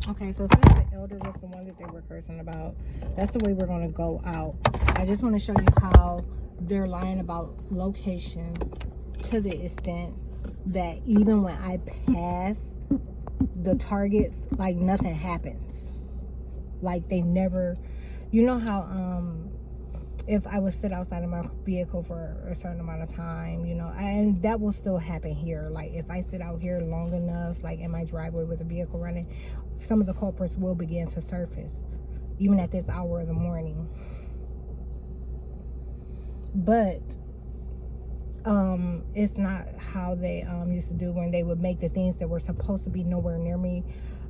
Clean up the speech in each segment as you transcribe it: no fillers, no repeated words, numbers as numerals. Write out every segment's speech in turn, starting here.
Okay, so since the elder was the one that they were cursing about, that's the way we're going to go out. I just want to show you how they're lying about location to the extent that even when I pass the targets, like nothing happens. Like they never, you know how if I would sit outside of my vehicle for a certain amount of time, you know, and that will still happen here. Like if I sit out here long enough, like in my driveway with a vehicle running, some of the culprits will begin to surface, even at this hour of the morning. But it's not how they used to do when they would make the things that were supposed to be nowhere near me,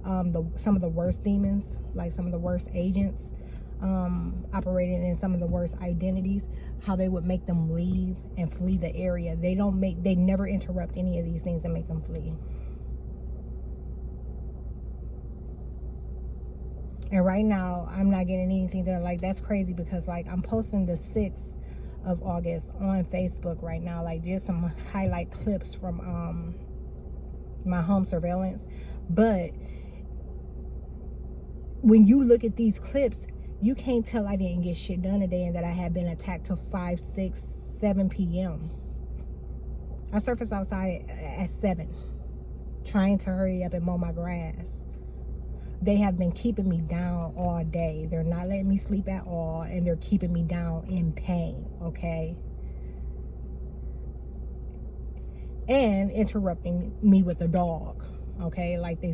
some of the worst demons, like some of the worst agents, operating in some of the worst identities, how they would make them leave and flee the area. They never interrupt any of these things and make them flee. And right now I'm not getting anything done. Like that's crazy, because like I'm posting the 6th of August on Facebook right now, like just some highlight clips from my home surveillance. But when you look at these clips, you can't tell I didn't get shit done today and that I had been attacked till 5, 6, 7 p.m. I surfaced outside at 7, trying to hurry up and mow my grass. They have been keeping me down all day. They're not letting me sleep at all, and they're keeping me down in pain, okay? And interrupting me with the dog, okay? Like they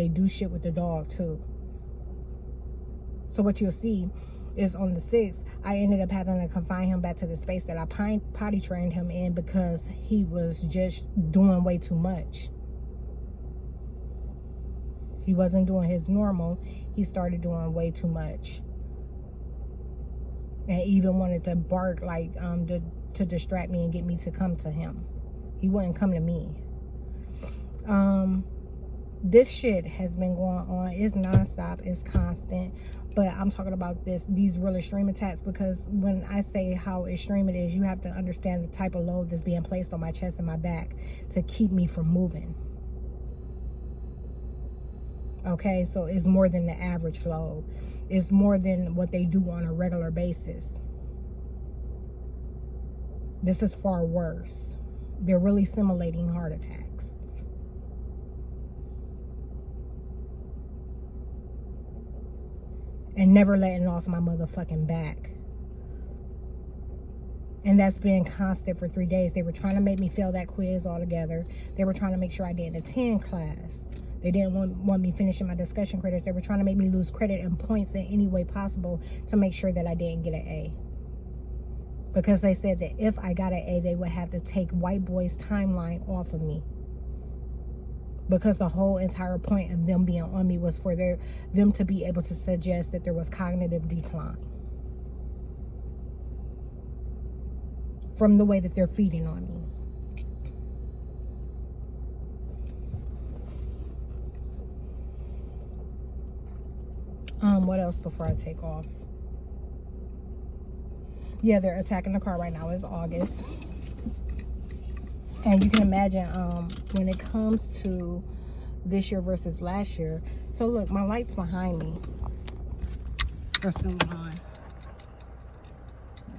do shit with the dog too. So what you'll see is on the 6th, I ended up having to confine him back to the space that I potty trained him in, because he was just doing way too much. He wasn't doing his normal. He started doing way too much. And even wanted to bark, like, to distract me and get me to come to him. He wouldn't come to me. This shit has been going on. It's nonstop. It's constant. But I'm talking about these real extreme attacks, because when I say how extreme it is, you have to understand the type of load that's being placed on my chest and my back to keep me from moving. Okay, so it's more than the average load. It's more than what they do on a regular basis. This is far worse. They're really simulating heart attacks. And never letting off my motherfucking back. And that's been constant for 3 days. They were trying to make me fail that quiz altogether. They were trying to make sure I didn't attend class. They didn't want me finishing my discussion credits. They were trying to make me lose credit and points in any way possible to make sure that I didn't get an A. Because they said that if I got an A, they would have to take White Boy's timeline off of me. Because the whole entire point of them being on me was for them to be able to suggest that there was cognitive decline from the way that they're feeding on me. What else before I take off? Yeah, they're attacking the car right now. It's August. And you can imagine when it comes to this year versus last year. So look, my lights behind me are still on.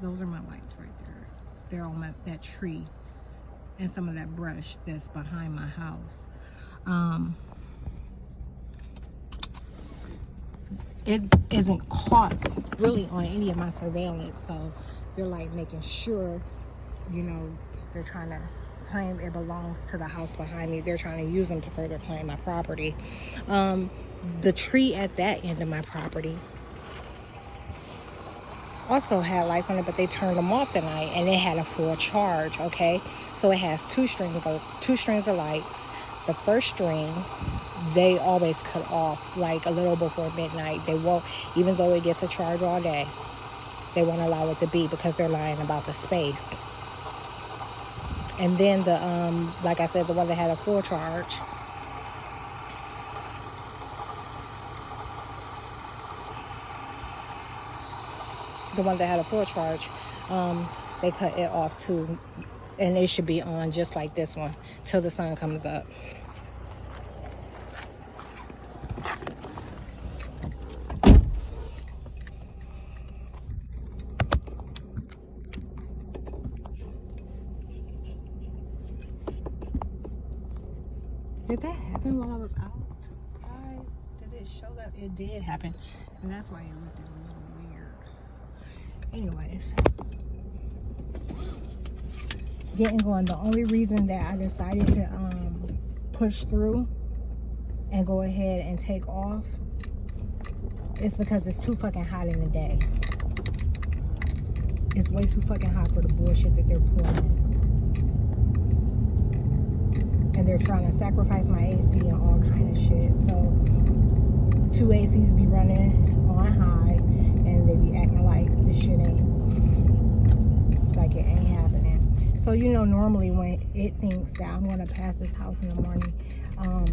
Those are my lights right there. They're on that tree and some of that brush that's behind my house. It isn't caught really on any of my surveillance, so they're like making sure, you know, they're trying to claim it belongs to the house behind me. They're trying to use them to further claim my property. The tree at that end of my property also had lights on it, but they turned them off tonight, and it had a full charge. Okay, so it has two strings of lights. The first string, they always cut off like a little before midnight. They won't, even though it gets a charge all day, they won't allow it to be, because they're lying about the space. And then the like I said, the one that had a full charge, they cut it off too, and it should be on just like this one till the sun comes up. Did that happen while I was outside? Did it show that? It did happen. And that's why it looked a little weird. Anyways. Getting going. The only reason that I decided to push through and go ahead and take off is because it's too fucking hot in the day. It's way too fucking hot for the bullshit that they're pulling. And they're trying to sacrifice my AC and all kind of shit. So 2 ACs be running on high and they be acting like this shit ain't, like it ain't happening. So you know, normally when it thinks that I'm gonna pass this house in the morning, I'm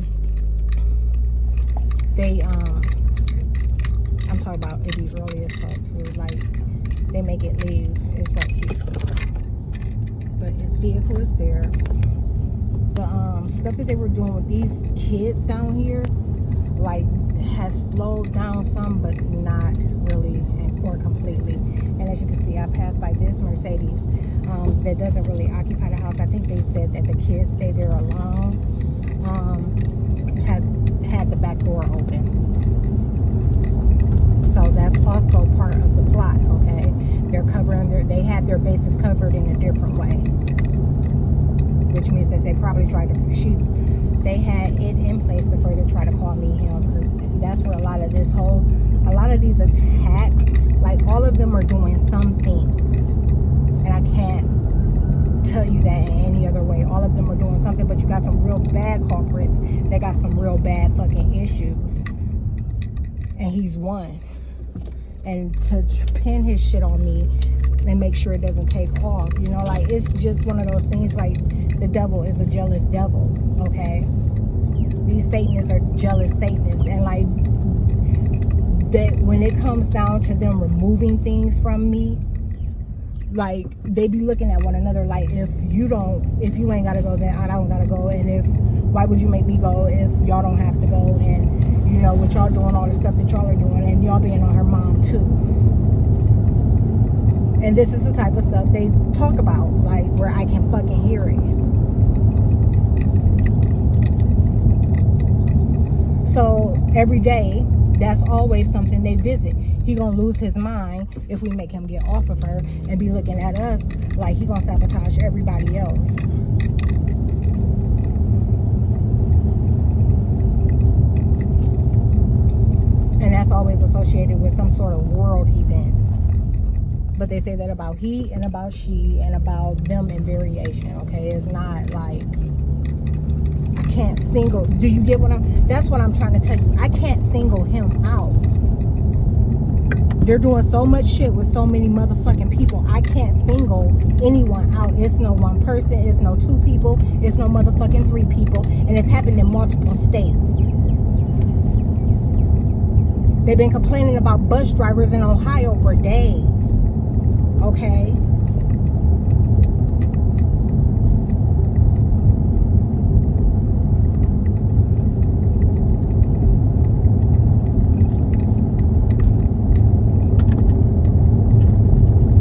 talking about it be early as fuck too. Like they make it leave. It's right here, but his vehicle is there. The stuff that they were doing with these kids down here, like, has slowed down some, but not really or completely. And as you can see, I passed by this Mercedes that doesn't really occupy the house. I think they said that the kids stay there alone. Has had the back door open. So that's also part of the plot, okay? They're covering they had their bases covered in a different way. Which means that they probably tried to they had it in place to further try to call me him, because that's where a lot of these attacks, like all of them are doing something. And I can't tell you that in any other way. All of them are doing something, but you got some real bad culprits that got some real bad fucking issues. And he's one. And to pin his shit on me and make sure it doesn't take off, you know, like, it's just one of those things. Like, the devil is a jealous devil, okay? These Satanists are jealous Satanists, and like that, when it comes down to them removing things from me, like, they be looking at one another like, if you ain't gotta go, then I don't gotta go. And why would you make me go if y'all don't have to go? And you know, with y'all doing all the stuff that y'all are doing, and y'all being on her mom too. And this is the type of stuff they talk about, like, where I can fucking hear it. So every day, that's always something they visit. He gonna lose his mind if we make him get off of her and be looking at us like he gonna sabotage everybody else. And that's always associated with some sort of world event. But they say that about he and about she and about them in variation, okay? It's not like, I can't single, do you get that's what I'm trying to tell you. I can't single him out. They're doing so much shit with so many motherfucking people. I can't single anyone out. It's no one person, it's no two people, it's no motherfucking three people, and it's happened in multiple states. They've been complaining about bus drivers in Ohio for days. Okay?